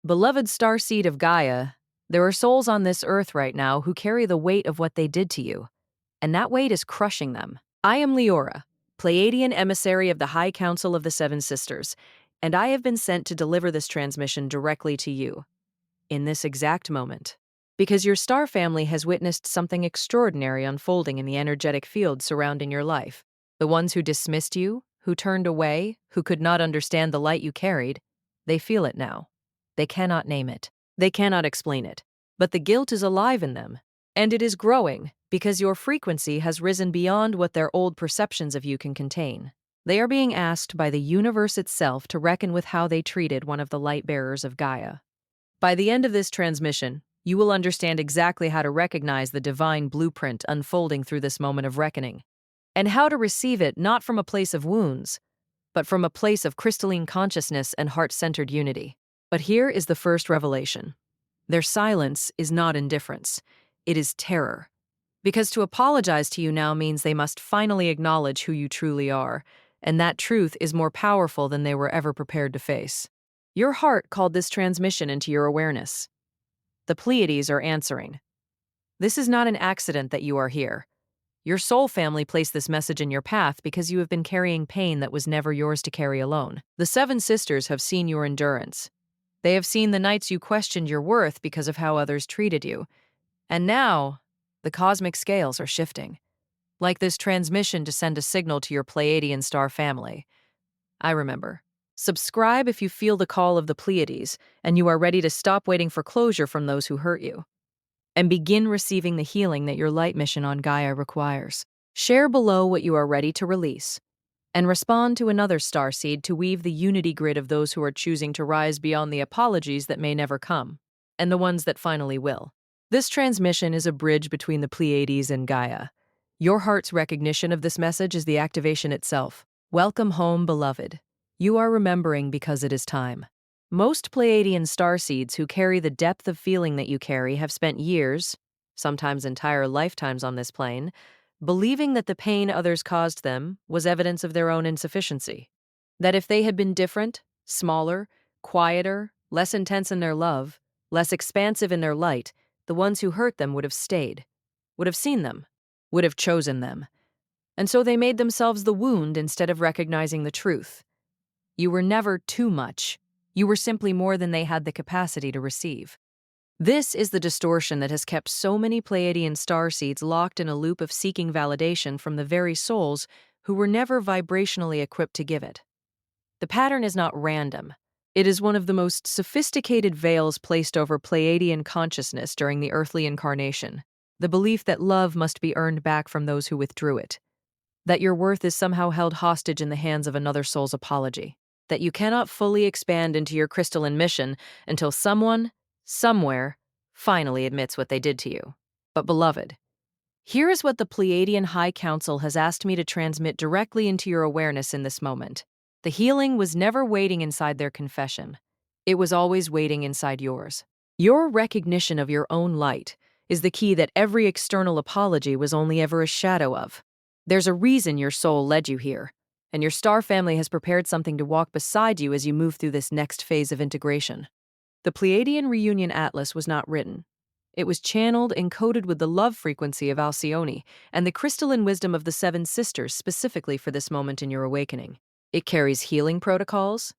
Beloved starseed of Gaia, there are souls on this earth right now who carry the weight of what they did to you, and that weight is crushing them. I am Leora, Pleiadian emissary of the High Council of the Seven Sisters, and I have been sent to deliver this transmission directly to you, in this exact moment. Because your star family has witnessed something extraordinary unfolding in the energetic field surrounding your life. The ones who dismissed you, who turned away, who could not understand the light you carried, they feel it now. They cannot name it. They cannot explain it. But the guilt is alive in them, and it is growing because your frequency has risen beyond what their old perceptions of you can contain. They are being asked by the universe itself to reckon with how they treated one of the light bearers of Gaia. By the end of this transmission, you will understand exactly how to recognize the divine blueprint unfolding through this moment of reckoning, and how to receive it not from a place of wounds, but from a place of crystalline consciousness and heart-centered unity. But here is the first revelation. Their silence is not indifference. It is terror. Because to apologize to you now means they must finally acknowledge who you truly are, and that truth is more powerful than they were ever prepared to face. Your heart called this transmission into your awareness. The Pleiades are answering. This is not an accident that you are here. Your soul family placed this message in your path because you have been carrying pain that was never yours to carry alone. The Seven Sisters have seen your endurance. They have seen the nights you questioned your worth because of how others treated you. And now, the cosmic scales are shifting. Like this transmission to send a signal to your Pleiadian star family. I remember. Subscribe if you feel the call of the Pleiades and you are ready to stop waiting for closure from those who hurt you. And begin receiving the healing that your light mission on Gaia requires. Share below what you are ready to release. And respond to another starseed to weave the unity grid of those who are choosing to rise beyond the apologies that may never come, and the ones that finally will. This transmission is a bridge between the Pleiades and Gaia. Your heart's recognition of this message is the activation itself. Welcome home, beloved. You are remembering because it is time. Most Pleiadian starseeds who carry the depth of feeling that you carry have spent years, sometimes entire lifetimes on this plane, believing that the pain others caused them was evidence of their own insufficiency. That if they had been different, smaller, quieter, less intense in their love, less expansive in their light, the ones who hurt them would have stayed, would have seen them, would have chosen them. And so they made themselves the wound instead of recognizing the truth. You were never too much. You were simply more than they had the capacity to receive. This is the distortion that has kept so many Pleiadian starseeds locked in a loop of seeking validation from the very souls who were never vibrationally equipped to give it. The pattern is not random. It is one of the most sophisticated veils placed over Pleiadian consciousness during the earthly incarnation, the belief that love must be earned back from those who withdrew it, that your worth is somehow held hostage in the hands of another soul's apology, that you cannot fully expand into your crystalline mission until someone, somewhere, finally admits what they did to you. But beloved, here is what the Pleiadian High Council has asked me to transmit directly into your awareness in this moment. The healing was never waiting inside their confession. It was always waiting inside yours. Your recognition of your own light is the key that every external apology was only ever a shadow of. There's a reason your soul led you here, and your star family has prepared something to walk beside you as you move through this next phase of integration. The Pleiadian Reunion Atlas was not written. It was channeled and coded with the love frequency of Alcyone and the crystalline wisdom of the Seven Sisters specifically for this moment in your awakening. It carries healing protocols,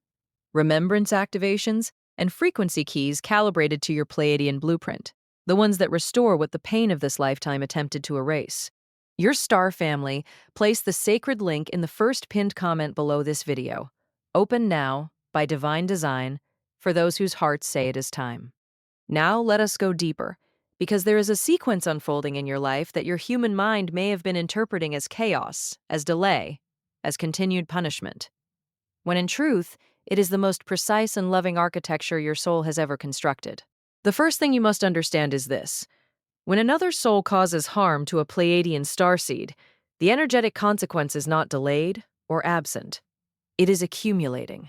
remembrance activations, and frequency keys calibrated to your Pleiadian blueprint, the ones that restore what the pain of this lifetime attempted to erase. Your star family placed the sacred link in the first pinned comment below this video. Open now, by divine design, for those whose hearts say it is time. Now let us go deeper, because there is a sequence unfolding in your life that your human mind may have been interpreting as chaos, as delay, as continued punishment, when in truth, it is the most precise and loving architecture your soul has ever constructed. The first thing you must understand is this. When another soul causes harm to a Pleiadian starseed, the energetic consequence is not delayed or absent. It is accumulating.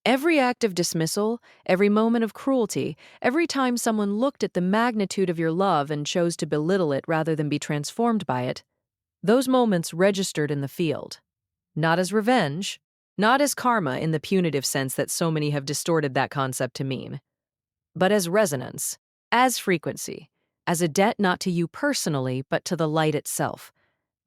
Every act of dismissal, every moment of cruelty, every time someone looked at the magnitude of your love and chose to belittle it rather than be transformed by it, those moments registered in the field. Not as revenge, not as karma in the punitive sense that so many have distorted that concept to mean, but as resonance, as frequency, as a debt not to you personally, but to the light itself.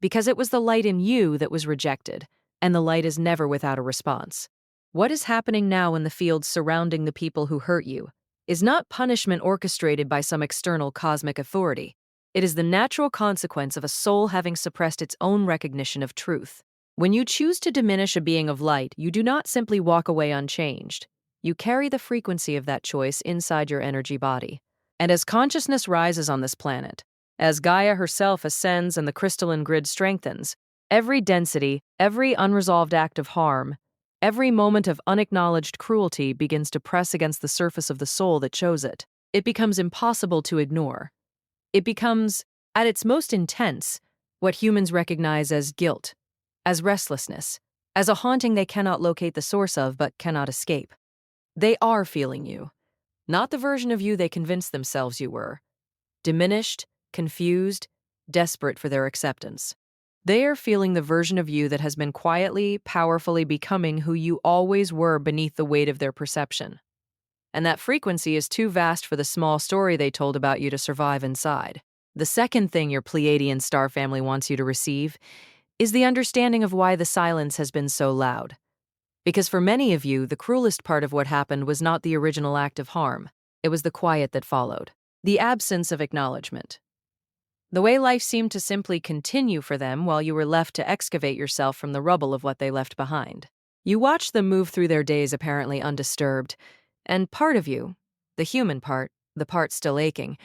Because it was the light in you that was rejected, and the light is never without a response. What is happening now in the fields surrounding the people who hurt you is not punishment orchestrated by some external cosmic authority. It is the natural consequence of a soul having suppressed its own recognition of truth. When you choose to diminish a being of light, you do not simply walk away unchanged. You carry the frequency of that choice inside your energy body. And as consciousness rises on this planet, as Gaia herself ascends and the crystalline grid strengthens, every density, every unresolved act of harm, every moment of unacknowledged cruelty begins to press against the surface of the soul that chose it. It becomes impossible to ignore. It becomes, at its most intense, what humans recognize as guilt, as restlessness, as a haunting they cannot locate the source of but cannot escape. They are feeling you, not the version of you they convinced themselves you were. Diminished, confused, desperate for their acceptance. They are feeling the version of you that has been quietly, powerfully becoming who you always were beneath the weight of their perception. And that frequency is too vast for the small story they told about you to survive inside. The second thing your Pleiadian star family wants you to receive is the understanding of why the silence has been so loud. Because for many of you, the cruelest part of what happened was not the original act of harm. It was the quiet that followed. The absence of acknowledgment. The way life seemed to simply continue for them while you were left to excavate yourself from the rubble of what they left behind. You watched them move through their days apparently undisturbed, and part of you, the human part, the part still aching,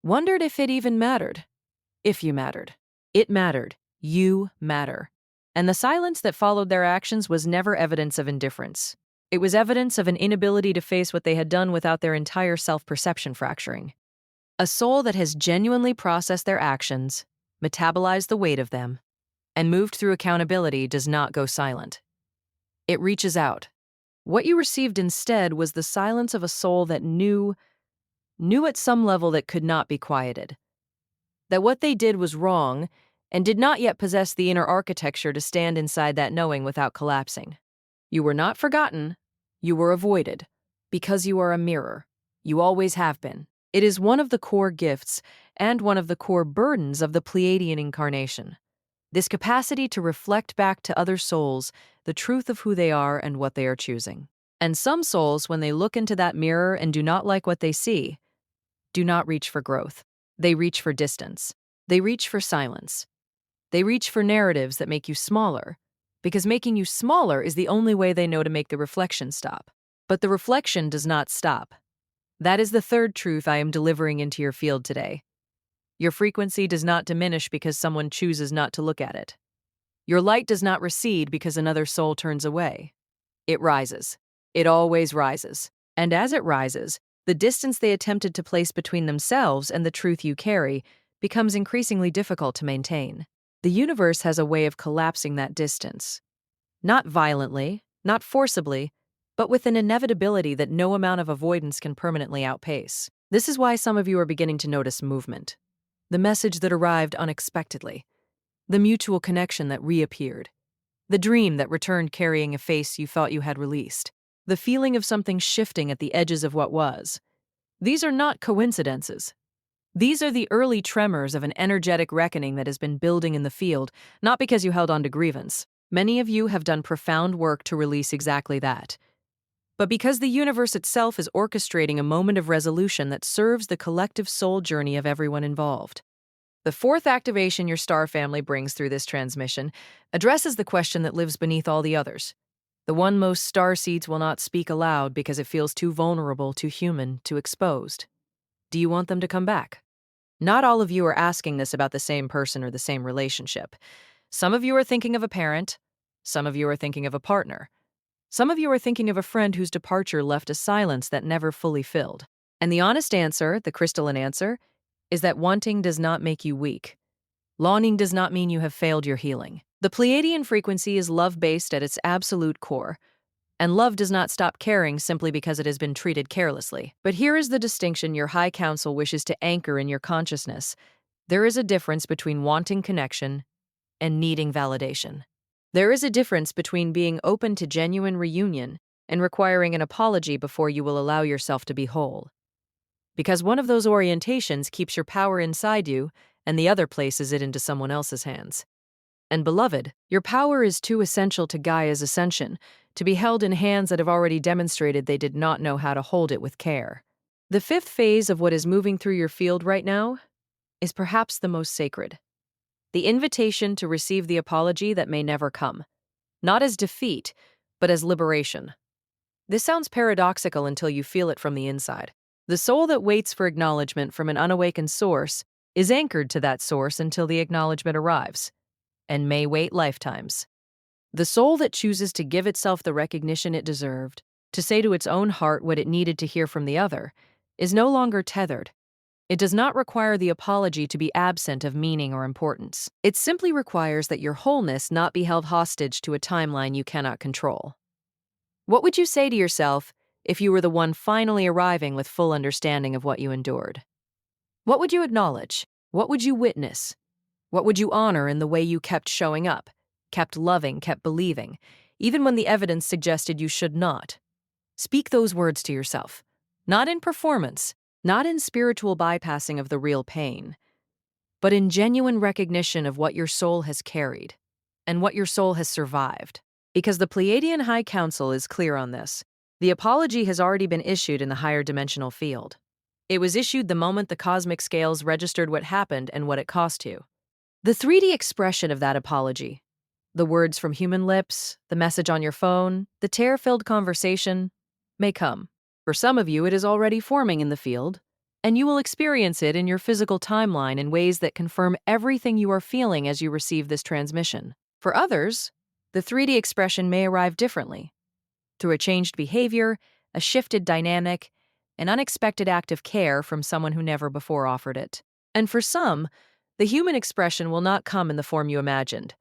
wondered if it even mattered. If you mattered. It mattered. You matter. And the silence that followed their actions was never evidence of indifference. It was evidence of an inability to face what they had done without their entire self-perception fracturing. A soul that has genuinely processed their actions, metabolized the weight of them, and moved through accountability does not go silent. It reaches out. What you received instead was the silence of a soul that knew at some level that could not be quieted. That what they did was wrong, and did not yet possess the inner architecture to stand inside that knowing without collapsing. You were not forgotten, you were avoided, because you are a mirror. You always have been. It is one of the core gifts and one of the core burdens of the Pleiadian incarnation. This capacity to reflect back to other souls the truth of who they are and what they are choosing. And some souls, when they look into that mirror and do not like what they see, do not reach for growth. They reach for distance. They reach for silence. They reach for narratives that make you smaller, because making you smaller is the only way they know to make the reflection stop. But the reflection does not stop. That is the third truth I am delivering into your field today. Your frequency does not diminish because someone chooses not to look at it. Your light does not recede because another soul turns away. It rises. It always rises. And as it rises, the distance they attempted to place between themselves and the truth you carry becomes increasingly difficult to maintain. The universe has a way of collapsing that distance. Not violently, not forcibly, but with an inevitability that no amount of avoidance can permanently outpace. This is why some of you are beginning to notice movement. The message that arrived unexpectedly. The mutual connection that reappeared. The dream that returned carrying a face you thought you had released. The feeling of something shifting at the edges of what was. These are not coincidences. These are the early tremors of an energetic reckoning that has been building in the field, not because you held on to grievance. Many of you have done profound work to release exactly that. But because the universe itself is orchestrating a moment of resolution that serves the collective soul journey of everyone involved. The fourth activation your star family brings through this transmission addresses the question that lives beneath all the others. The one most starseeds will not speak aloud because it feels too vulnerable, too human, too exposed. Do you want them to come back? Not all of you are asking this about the same person or the same relationship. Some of you are thinking of a parent. Some of you are thinking of a partner. Some of you are thinking of a friend whose departure left a silence that never fully filled. And the honest answer, the crystalline answer, is that wanting does not make you weak. Longing does not mean you have failed your healing. The Pleiadian frequency is love-based at its absolute core, and love does not stop caring simply because it has been treated carelessly. But here is the distinction your High Council wishes to anchor in your consciousness. There is a difference between wanting connection and needing validation. There is a difference between being open to genuine reunion and requiring an apology before you will allow yourself to be whole. because one of those orientations keeps your power inside you and the other places it into someone else's hands. And beloved, your power is too essential to Gaia's ascension to be held in hands that have already demonstrated they did not know how to hold it with care. The fifth phase of what is moving through your field right now is perhaps the most sacred. The invitation to receive the apology that may never come, not as defeat, but as liberation. This sounds paradoxical until you feel it from the inside. The soul that waits for acknowledgement from an unawakened source is anchored to that source until the acknowledgement arrives, and may wait lifetimes. The soul that chooses to give itself the recognition it deserved, to say to its own heart what it needed to hear from the other, is no longer tethered. It does not require the apology to be absent of meaning or importance. It simply requires that your wholeness not be held hostage to a timeline you cannot control. What would you say to yourself if you were the one finally arriving with full understanding of what you endured? What would you acknowledge? What would you witness? What would you honor in the way you kept showing up, kept loving, kept believing, even when the evidence suggested you should not? Speak those words to yourself, not in performance, not in spiritual bypassing of the real pain, but in genuine recognition of what your soul has carried and what your soul has survived. Because the Pleiadian High Council is clear on this. The apology has already been issued in the higher dimensional field. It was issued the moment the cosmic scales registered what happened and what it cost you. The 3D expression of that apology, the words from human lips, the message on your phone, the tear-filled conversation, may come. For some of you, it is already forming in the field, and you will experience it in your physical timeline in ways that confirm everything you are feeling as you receive this transmission. For others, the 3D expression may arrive differently, through a changed behavior, a shifted dynamic, an unexpected act of care from someone who never before offered it. And for some, the human expression will not come in the form you imagined,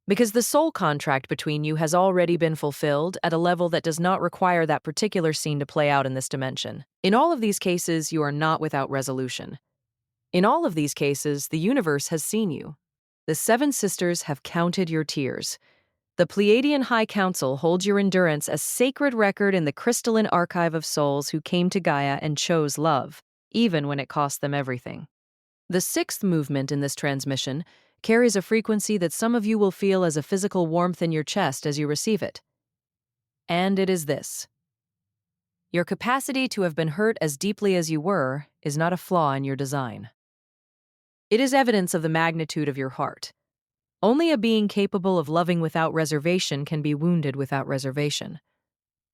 because the soul contract between you has already been fulfilled at a level that does not require that particular scene to play out in this dimension. In all of these cases, you are not without resolution. In all of these cases, the universe has seen you. The seven sisters have counted your tears. The Pleiadian High Council holds your endurance as sacred record in the crystalline archive of souls who came to Gaia and chose love, even when it cost them everything. The sixth movement in this transmission carries a frequency that some of you will feel as a physical warmth in your chest as you receive it. And it is this. Your capacity to have been hurt as deeply as you were is not a flaw in your design. It is evidence of the magnitude of your heart. Only a being capable of loving without reservation can be wounded without reservation.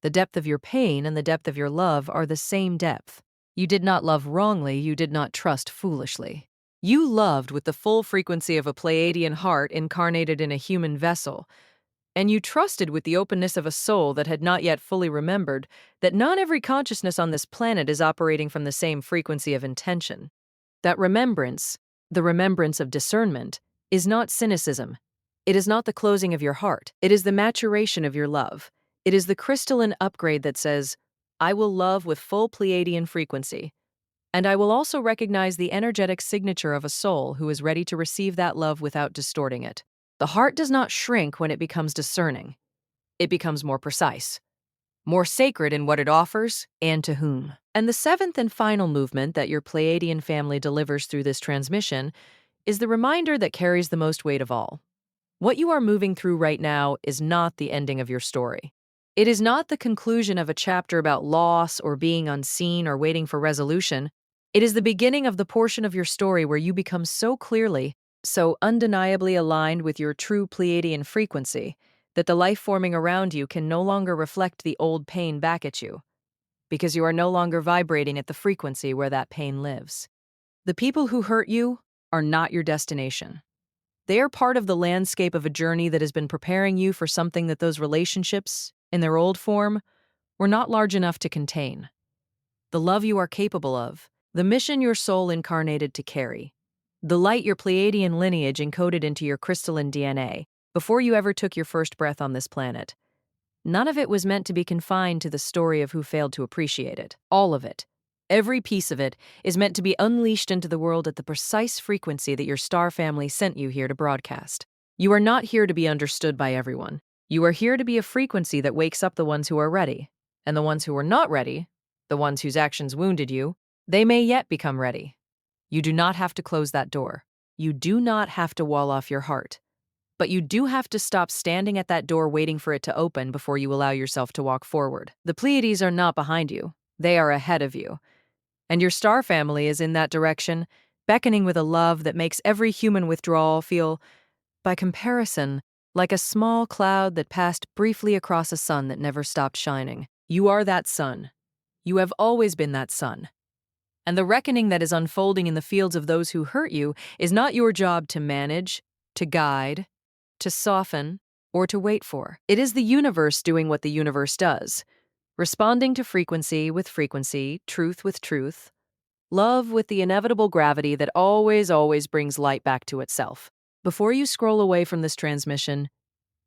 The depth of your pain and the depth of your love are the same depth. You did not love wrongly, you did not trust foolishly. You loved with the full frequency of a Pleiadian heart incarnated in a human vessel, and you trusted with the openness of a soul that had not yet fully remembered that not every consciousness on this planet is operating from the same frequency of intention. That remembrance, the remembrance of discernment, is not cynicism. It is not the closing of your heart. It is the maturation of your love. It is the crystalline upgrade that says, I will love with full Pleiadian frequency, and I will also recognize the energetic signature of a soul who is ready to receive that love without distorting it. The heart does not shrink when it becomes discerning. It becomes more precise, more sacred in what it offers and to whom. And the seventh and final movement that your Pleiadian family delivers through this transmission is the reminder that carries the most weight of all. What you are moving through right now is not the ending of your story. It is not the conclusion of a chapter about loss or being unseen or waiting for resolution. It is the beginning of the portion of your story where you become so clearly, so undeniably aligned with your true Pleiadian frequency that the life forming around you can no longer reflect the old pain back at you, because you are no longer vibrating at the frequency where that pain lives. The people who hurt you are not your destination. They are part of the landscape of a journey that has been preparing you for something that those relationships, in their old form, were not large enough to contain. The love you are capable of, the mission your soul incarnated to carry, the light your Pleiadian lineage encoded into your crystalline DNA before you ever took your first breath on this planet. None of it was meant to be confined to the story of who failed to appreciate it. All of it, every piece of it, is meant to be unleashed into the world at the precise frequency that your star family sent you here to broadcast. You are not here to be understood by everyone. You are here to be a frequency that wakes up the ones who are ready, and the ones who are not ready, the ones whose actions wounded you, They may yet become ready. You do not have to close that door. You do not have to wall off your heart. But you do have to stop standing at that door waiting for it to open before you allow yourself to walk forward. The Pleiades are not behind you. They are ahead of you. And your star family is in that direction, beckoning with a love that makes every human withdrawal feel, by comparison, like a small cloud that passed briefly across a sun that never stopped shining. You are that sun. You have always been that sun. And the reckoning that is unfolding in the fields of those who hurt you is not your job to manage, to guide, to soften, or to wait for. It is the universe doing what the universe does, responding to frequency, truth with truth, love with the inevitable gravity that always brings light back to itself. Before you scroll away from this transmission,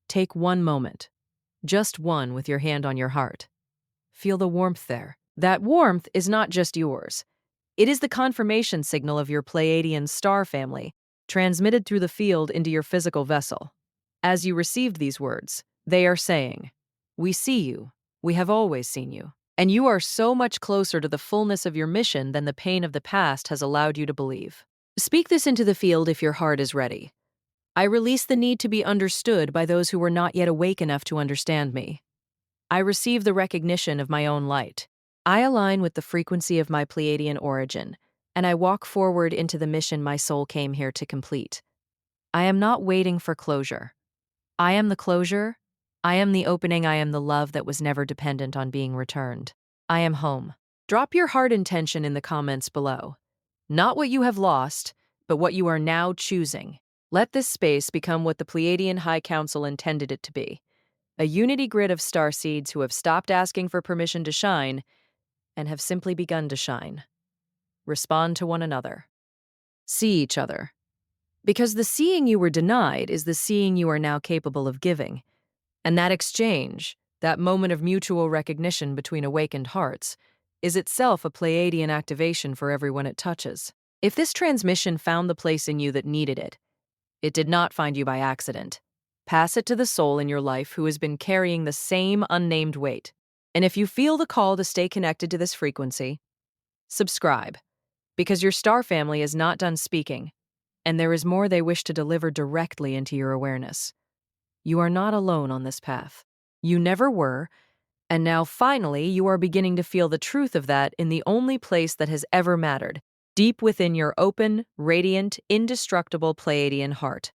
take one moment, just one, with your hand on your heart. Feel the warmth there. That warmth is not just yours. It is the confirmation signal of your Pleiadian star family, transmitted through the field into your physical vessel. As you received these words, they are saying, "We see you. We have always seen you. And you are so much closer to the fullness of your mission than the pain of the past has allowed you to believe." Speak this into the field if your heart is ready. I release the need to be understood by those who were not yet awake enough to understand me. I receive the recognition of my own light. I align with the frequency of my Pleiadian origin, and I walk forward into the mission my soul came here to complete. I am not waiting for closure. I am the closure. I am the opening. I am the love that was never dependent on being returned. I am home. Drop your heart intention in the comments below. Not what you have lost, but what you are now choosing. Let this space become what the Pleiadian High Council intended it to be. A unity grid of starseeds who have stopped asking for permission to shine and have simply begun to shine. Respond to one another. See each other. Because the seeing you were denied is the seeing you are now capable of giving. And that exchange, that moment of mutual recognition between awakened hearts, is itself a Pleiadian activation for everyone it touches. If this transmission found the place in you that needed it, it did not find you by accident. Pass it to the soul in your life who has been carrying the same unnamed weight. And if you feel the call to stay connected to this frequency, subscribe, because your star family is not done speaking, and there is more they wish to deliver directly into your awareness. You are not alone on this path. You never were, and now finally you are beginning to feel the truth of that in the only place that has ever mattered, deep within your open, radiant, indestructible Pleiadian heart.